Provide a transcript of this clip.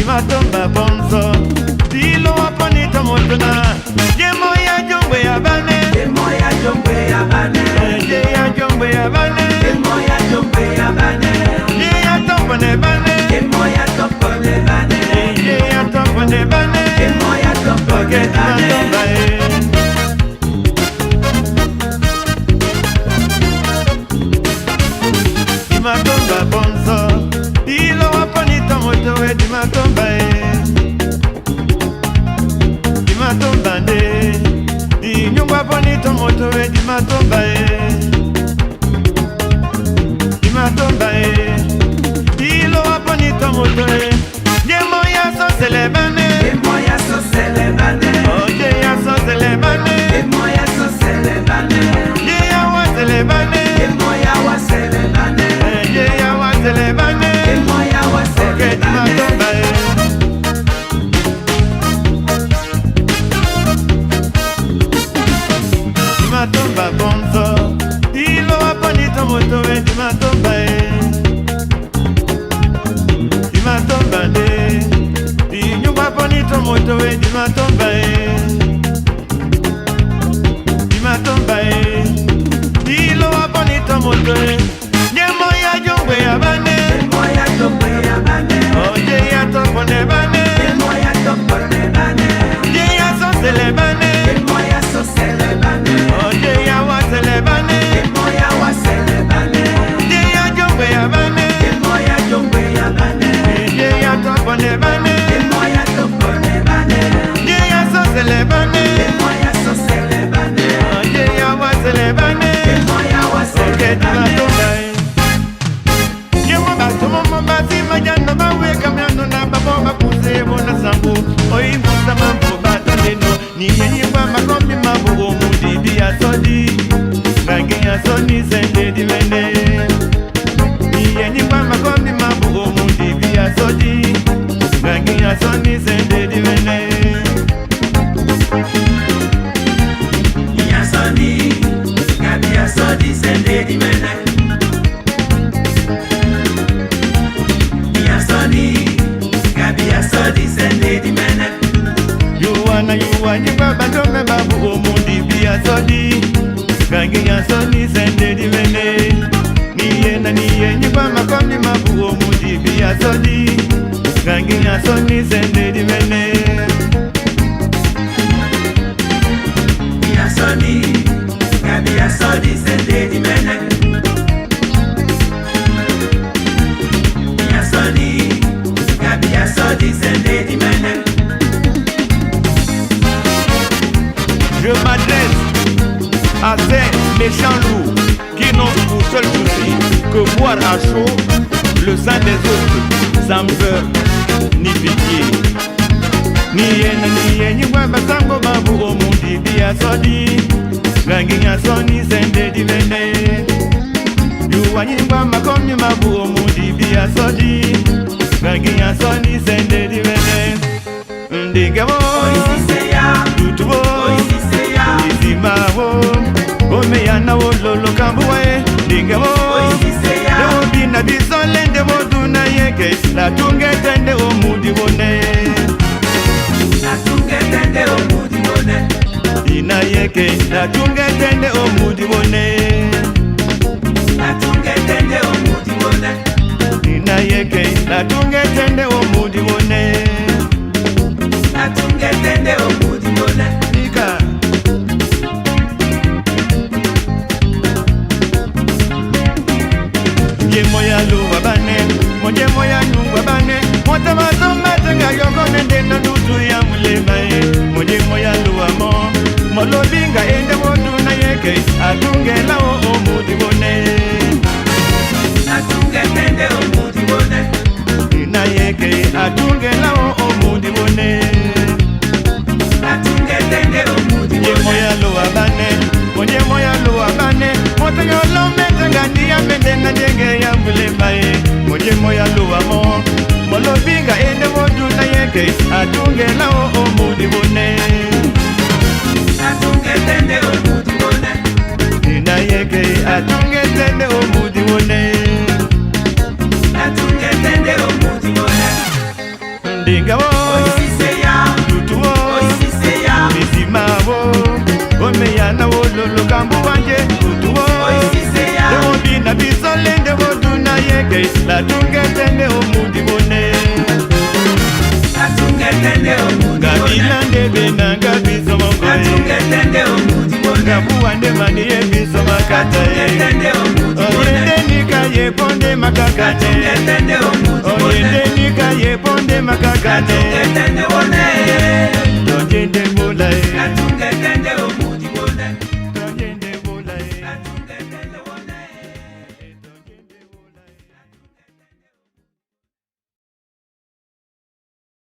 Matomba bonzo, dilo aponita motona. Ye moya jongwe abane, ye moya jongwe abane, ye ya jongwe abane, ye moya jongwe abane, ye ya topone bane, ye moya topone bane, ye ya topone bane, ye moya topone bane. Matomba bonzo, dilo aponita motowe di matomba di matomba de, di nyumba aponita motowe di matomba di matomba dilo aponita motowe, ye moya so celebane, ye moya so celebane, oh ye ya so celebane, ye moya so celebane, ye ya wa celebane, ye moya wa celebane. Celebane, moya wa celebane, matomba bonzo, dilo aponita motowe di matomba di matomba de, di nyumba aponita motowe di matomba di matomba dilo aponita motowe, ye moya jongwe abane. Oh, ye ya topone bane, ye moya topone bane, ye ya so celebane, ye moya so celebane, oh ye ya wa celebane, ye moya wa celebane, ye ya jongwe abane, ye moya jongwe abane, ye ya topone bane, ye moya topone bane, ye ya so celebane, ye moya so celebane, oh ye ya wa celebane, ye moya wa celebane. Majano bawe kamyano na babo bakuze bona sambu oi musa mambo batoneno ni yenyi kwa makombi mabugo mudi ya sodi rangi ya soni sende divende ni yenyi kwa makombi mabugo mudi ya sodi rangi ya soni sende divende ya sodi gabi ya sodi sende divende Nyumba batome babu omundi biya sodi kangi ya soni sende divende niye na niye nyumba makondi mabu omundi biya sodi kangi ya soni sende divende biya sodi kabi ya sodi sende divende biya sodi kabi ya sodi sende divende. Je m'adresse à ces méchants loups qui n'ont pour seul souci que boire à chaud le sang des autres, sans peur ni pitié. Ni basango babu omundi biya sodi, rangi ya soni sende divende. Yuwa nyingwa makomi mabu omundi biya sodi, rangi ya soni sende divende. Ndigabo, tutubo. Mawo, ome ya na wololo kambuwe, dingewo. Dewo bina bisolende moduna yeke, la tunge tende omudi wone. La tunge tende omudi wone. Ina yeke, la tunge tende omudi wone. La tunge tende omudi wone. Ina yeke, la tunge tende omudi wone. La tunge tende omudi wone. Ika. Moya luwa bane, moje moya nyungwa bane, mota mazoma tenga yoko nende na nutu ya mulemae. Moje moya luwa mo, molobinga ende wodu na yeke, atunge lao omudi wone. tende omudi Ye moya lo abane Monye moya lo abane Motenga lo metenga Niya mendenga nyenge ya mbulembaye Monye moya lo amo Molo binga ende wodu na yeke Atunge lao omudi bone Atunge tende omudi bone Nina yeke atunge tende omudi bone Atunge tende omudi bone Ndinga wo Oisise ya Tutu wo Oisise ya Misima wo Ome ya na wo lolo kambu wanje Tutu wo Oisise ya Dewo bina biso lende wodu na yeke Atunge tende omudi bone Atunge tende omudi bone Gabila ndebe na gabiso mongoe Atunge tende omudi bone Gabuwa nde mani ye biso makata Atunge tende omudi bone Oyende nika ye ponde makakane Atunge tende omudi bone Oyende nika ye ponde makakane Atunge tende bone